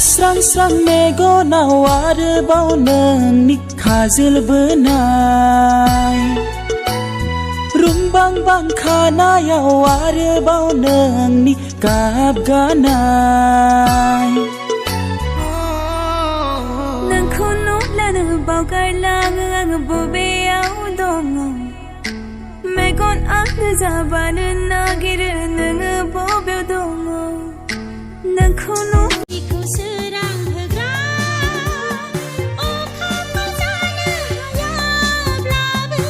स्रां स्रां मेगनाव आरोबाव नोंनि खाजोल बोनाय रुमबां बां खानायाव आरोबाव नोंनि गाब गानाय नोंखौ नुब्लानो बावगारलाङो आङो बबेयाव दङ मेगना गोजाबानो नागिरो नोङो बबेयाव दङ नोंखौ नुयिखौ सोरां होग्रा अखाखौ जानो हायाब्लाबो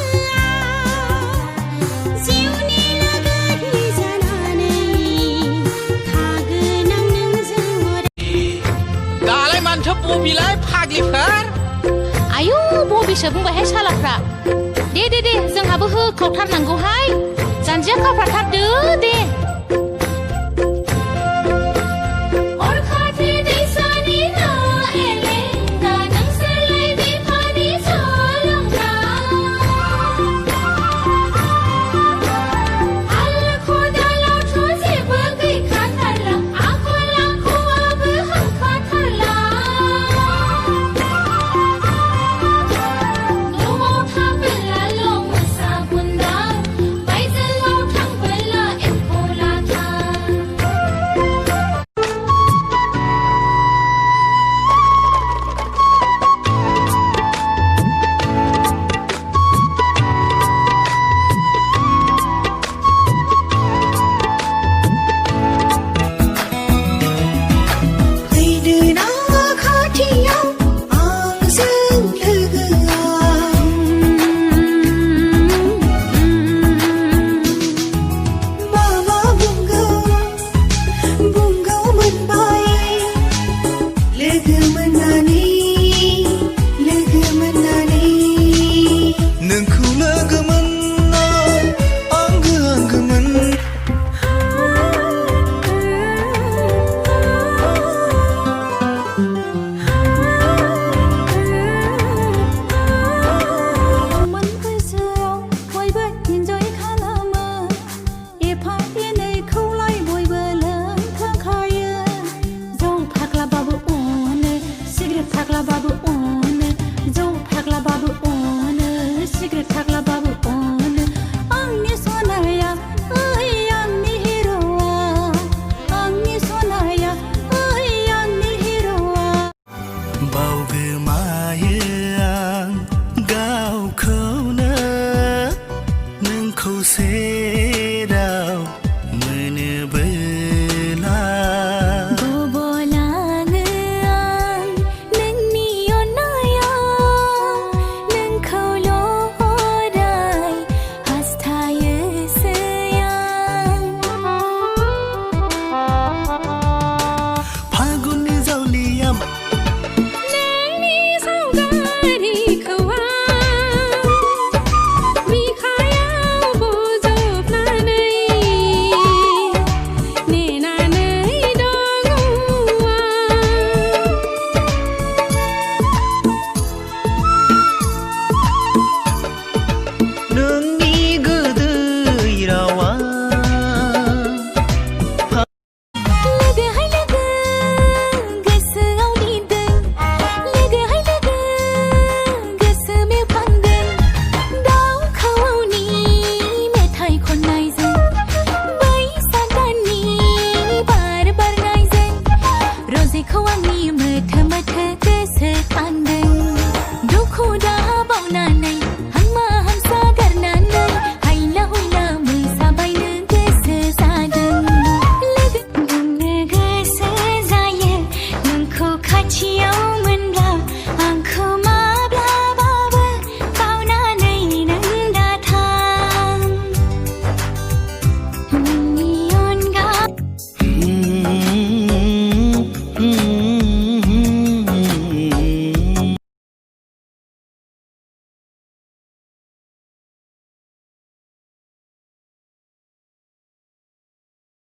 जिउनि लोगोरि जानानै थागोन आं नोंजों दालाय मानोथो बबिलाय फाग्लिफोर आयु बबिसो बुंबायहाय सालाफ्रा दे जोंहाबो होखावथारनांगौहाय जानजिया खाफ्राथारदो दे